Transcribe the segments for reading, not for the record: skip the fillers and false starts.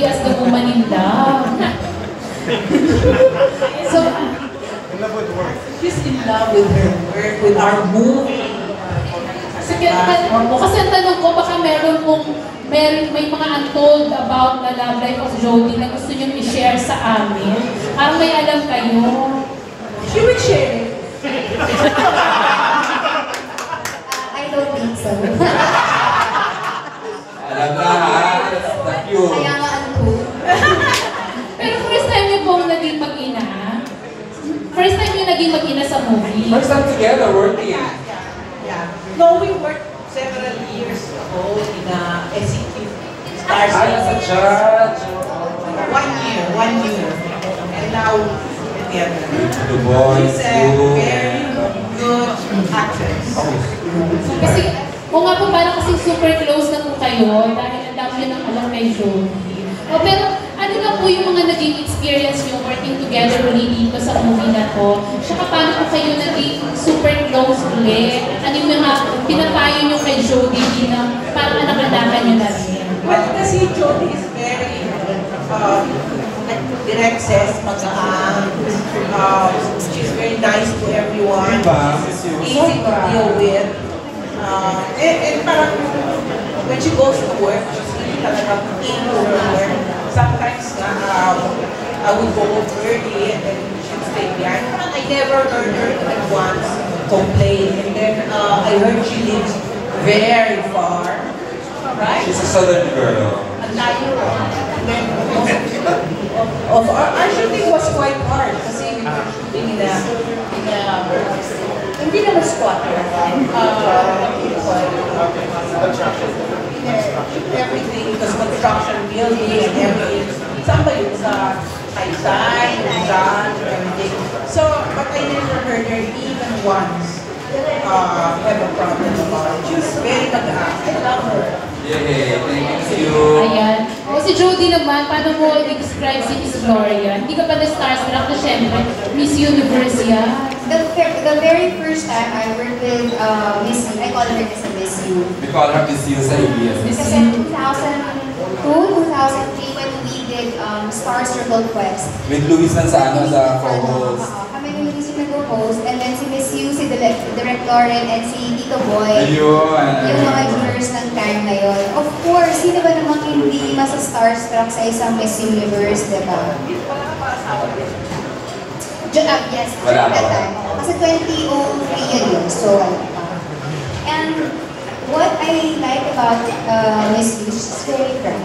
Jodie as the woman in love. So, she's in love with her work, with our movie. Kasi ang tanong ko, baka meron pong may mga untold about the love life of Jodie na gusto nyo i-share sa amin. Parang may alam kayo. She will share it. I don't think so. Alam na ha, that's cute. Kaya nga untold. Pero first time nyo pong naging mag-ina? First time nyo naging mag-ina sa movie? First time together, working. Yeah. No, we worked several years ago in a SEQ Stars. Ay, as a judge. 1 year. And now, together. The boys, She's a very good actress. Kasi, o nga po, parang kasi super close na po kayo dahil ang dami nyo ng alam kay Jodie. O, pero ano na po yung mga naging experience nyo working together ulit dito sa movie na to? Tsaka paano po kayo naging super close ulit? Ano yung mga pinapayo nyo kay Jodie na parang anak-anakan nyo na rin? Well, kasi Jodie is very direct says, magaan. She's very nice to everyone. Easy to deal with. And parang when she goes to work, she's really talagang into her work. Sometimes I would go home early and then she'd stay behind. I never heard her even once complain. And then I heard she lives very far. Right? She's a southern girl. Ang layo. Our shooting was quite hard kasi we were shooting in a hindi naman squatter. Everything, because construction building and everything. Somebody was outside, everything. So, but I never heard her even once have a problem about it. She was very magaan. I love her. Yay, thank you. Ayan. O si Jodie naman, paano mo i-describe si Miss Gloria? Hindi ka pa na-starstruck na syempre, Miss Universe yan. The very first time I worked with Miss U, I call her Miss U. We call her Miss U sa EBS. Kasi 2002, 2003 when we did Star Circle Quest. With Luis Nanzano sa co-host. Kami ni Luis yung nag-host, and then si Miss U, si Direct Lauren, and si Tito Boy. Ayun. Yung mga jurors ng time na yun. Of course, sino ba namang hindi masa-starstruck sa isang Miss Universe, di ba? Yes, Wala at that pa. time. Kasi 2003 yun. So, and what I like about Miss U, she's very frank.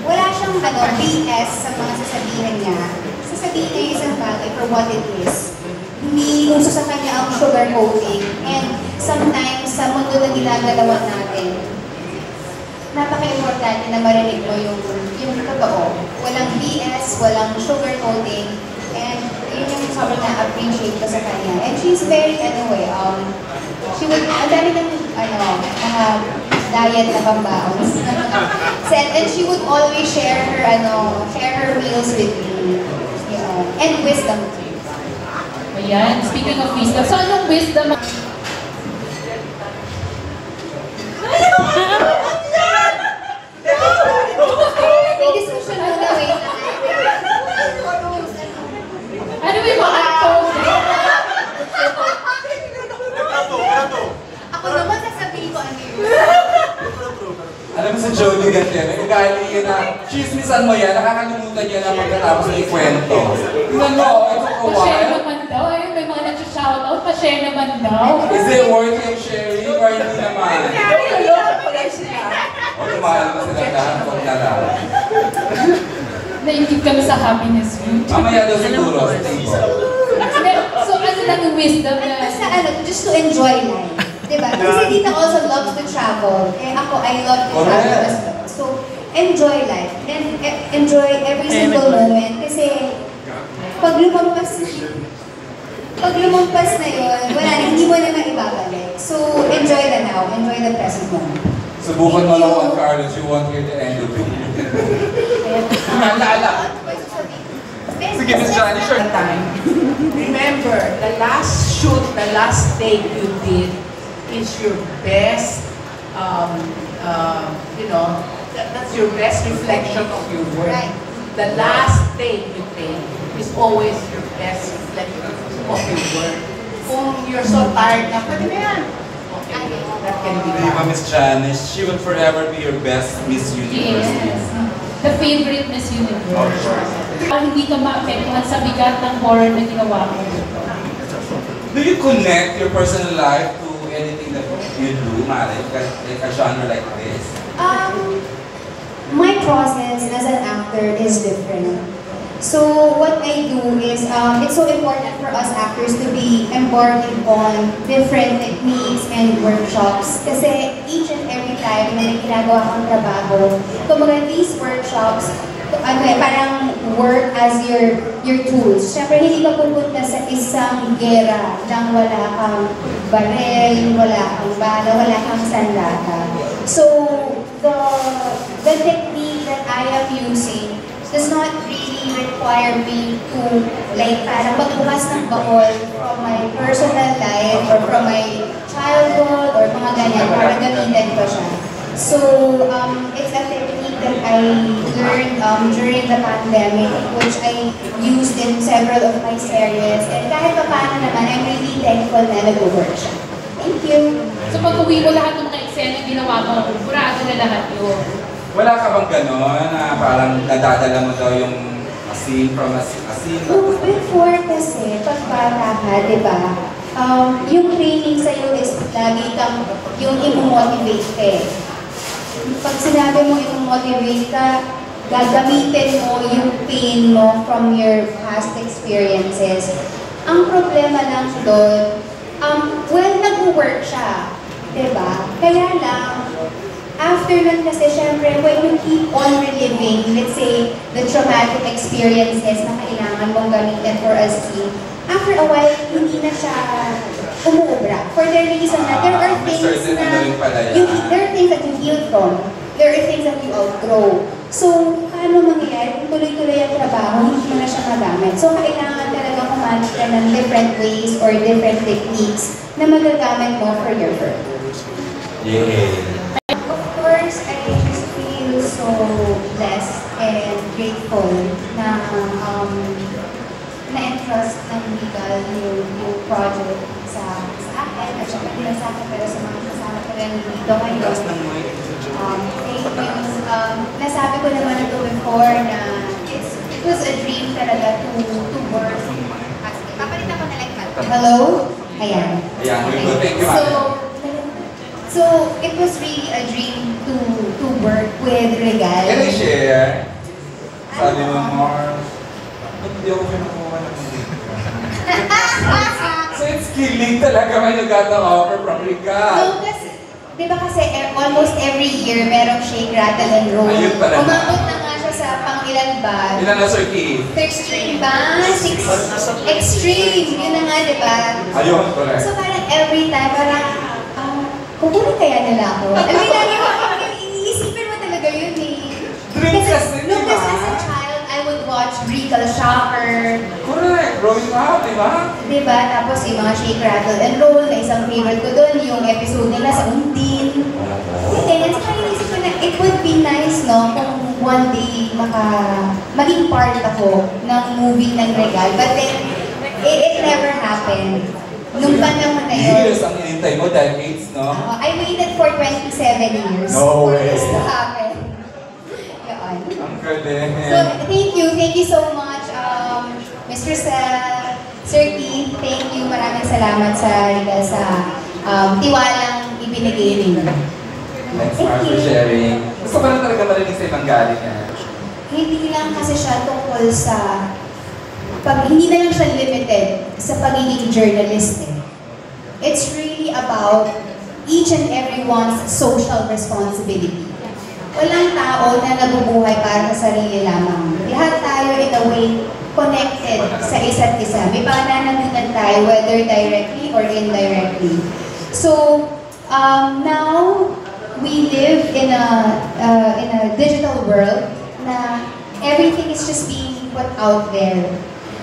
Wala siyang BS sa mga sasabihin niya. Sasabihin niya yung isang bagay for what it is. Hindi uso sa kanya ang sugarcoating. And sometimes, sa mundo na ginagalawan natin, napaka-importante na marinig mo yung totoo. Walang BS, walang sugarcoating. And yun yung sobrang na-appreciate ko sa kanya. And she's very, anyway, she would, ang dami ng, mga diet na pambaons. And she would always share her meals with me. You know, and wisdom too. Ayan, speaking of wisdom. So, anong wisdom? May discussion mo na, wait. Ano yung mga untold? Ako naman sasabihin ko ano yun. Alam mo sa Jodie ganti, may ugali yun na chismisan mo yan, nakakalimutan niya na pagkatapos ng ikwento. Tingnan mo, ito ko Pa-share naman daw. Ayun, may mga nag-shoutout. Pa-share naman daw. Is it worth it sharing or hindi naman? O tumahal mo sila lahat pag nalala. Naingit kami sa happiness room. Mamaya daw siguro sa table. So, ano lang yung wisdom na... Basta just to enjoy life. Diba? Kasi Tita also loves to travel. Eh ako, I love to travel as well. So, enjoy life. And enjoy every single moment. Kasi, pag lumampas na yun, wala na, hindi mo naman ibabalik. So, enjoy the now. Enjoy the present moment. Subukan mo lang Juan Carlos, you won't hear the end of it. Sige, Miss Johnny, sure. Remember, the last shoot, the last take you did is your best, that's your best reflection of your work. Right. The last take you take is always your best reflection of your work. Kung you're so tired na, pwede na yan. Okay, that can be Di ba, done. Miss Janice, she will forever be your best Miss Universe. Yes. The favorite Miss Of Universe. course. Hindi ka maapektuhan sa bigat ng horror na ginawa mo. Do you connect your personal life to anything that you do, Mare? Like a genre like this? My process as an actor is different. So what I do is, it's so important for us actors to be embarking on different techniques and workshops. Kasi each and every time na may ginagawa kang trabaho, kumbaga these workshops, parang work as your tools. Siyempre, hindi ka pupunta sa isang gera nang wala kang barel, wala kang bala, wala kang sandata. So, the technique that I am using does not really require me to, like, parang magbukas ng baon from my personal life or from my childhood or mga ganyan, para gamitin ko siya. So, it's a technique that I learned during the pandemic, which I used in several of my series. And kahit pa paano naman, I'm really thankful na nag-work siya. Thank you. So pag uwi mo lahat ng mga eksena ginawa mo, kurado na lahat yun. Wala ka bang gano'n na parang nadadala mo daw yung scene from a scene? No, before kasi, pag bata ka, di ba? Yung training sa'yo is lagi kang yung i-motivate ka eh. Pag sinabi mo i-motivate ka, gagamitin mo yung pain mo from your past experiences. Ang problema lang doon, well, nag-work siya, diba? Kaya lang, after nun kasi, syempre, when you keep on reliving, let's say, the traumatic experiences na kailangan mong gamitin for a scene, after a while, hindi na siya umuubra. For the reason na there are things there are things that you heal from. There are things that you outgrow. So, paano mangyayari? Kung tuloy-tuloy ang trabaho, hindi mo na siya magamit. So, kailangan talaga kumalit ka ng different ways or different techniques na magagamit mo for your work. Yeah. Of course, I just feel so blessed and grateful na na-entrust ng legal yung project sa akin at saka hindi lang sa akin pero sa mga kasama ko rin dito ngayon. Thank you. Nasabi ko naman ito before na it was a dream talaga to work. Papalitan ko na lang. Hello? Ayan. Ayan, okay. Thank you, So it was really a dream to work with Regal. Can I share? Sabi mo, Mars, hindi ako kinukuha ng So it's killing talaga when you got the offer from Regal. No, kasi, di ba kasi almost every year merong shake, rattle, and roll. Ayun pala. Umabot na nga siya sa pang-ilan ba? Ilan na, Sir Keith? Extreme ba? Extreme! Yun na nga, di ba? Ayun, correct. So parang every time, parang, kukunin kaya nila ako? I mean, lagi mo, iniisipin mo talaga yun eh. Dream kasi, di ba? Because as a child, I would watch Regal Shocker. Correct. Growing up, di ba? Diba? Tapos yung mga shake, rattle, and roll, na isang favorite ko doon, yung episode nila sa Undin. And saka inisip ko na, it would be nice, no, kung one day maging part ako ng movie ng Regal. But then, it never happened. Nung panahon na yun. Years ang inintay mo, decades, no? I waited for 27 years No for way. this to happen. Yun. Ang galing. So, thank you so much, Mr. Sir Keith, thank you. Maraming salamat sa tiwalang ibinigay ninyo. Thanks, Mars, for sharing. Gusto ko lang talaga marinig sa ibang galing niya. Hindi lang kasi siya tungkol sa hindi na lang siya limited sa pagiging journalist. It's really about each and everyone's social responsibility. Walang tao na nabubuhay para sa sarili lamang. Lahat tayo in a way connected sa isa't isa. May pananagutan tayo whether directly or indirectly. So, now we live in a digital world na everything is just being put out there.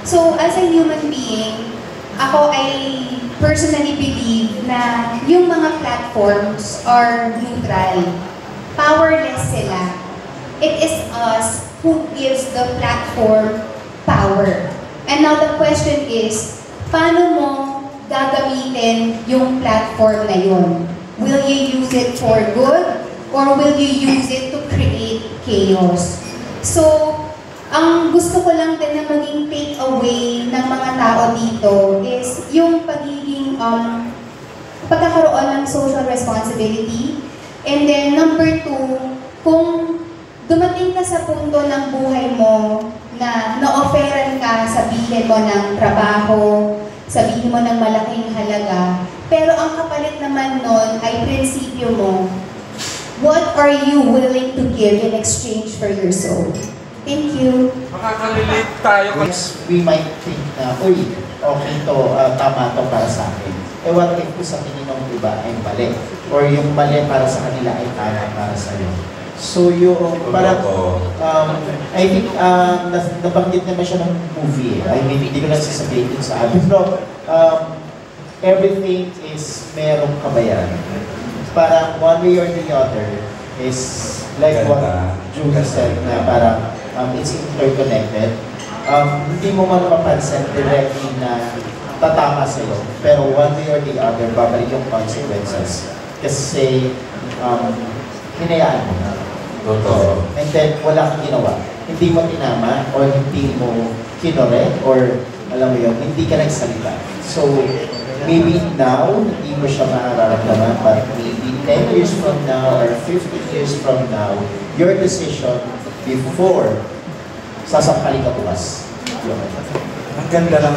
So, as a human being, ako ay personally believe na yung mga platforms are neutral. Powerless sila. it is us who gives the platform power. And now the question is, paano mo gagamitin yung platform na yun? Will you use it for good or will you use it to create chaos? So, ang gusto ko lang din na maging take-away ng mga tao dito is yung pagiging pagkakaroon ng social responsibility. And then number 2, kung dumating ka sa punto ng buhay mo na na-offeran ka, sabihin mo ng trabaho, sabihin mo ng malaking halaga, pero ang kapalit naman nun ay prinsipyo mo, what are you willing to give in exchange for your soul? Thank you. Makaka-relate tayo. We might think na, uy, okay to, tama to para sa akin. Eh what if ko sa tingin ng iba ay mali? Or yung mali para sa kanila ay tama para sa iyo. So yung parang, I think, nabanggit naman siya ng movie. I mean, hindi ko lang sasabihin dun sa amin. Pero, everything is merong kabayaran. Parang one way or the other is like what Julie said na parang it's interconnected. Hindi mo man mapansin directly na tatama sa'yo, pero one way or the other, babalik yung consequences. Kasi hinayaan mo na. Totoo. And then wala kang ginawa. Hindi mo tinama or hindi mo kinore or alam mo yun, hindi ka nagsalita. So maybe now, hindi mo siya mararamdaman, but maybe 10 years from now or 15 years from now, your decision before sasampalin ka bukas. Ang ganda lang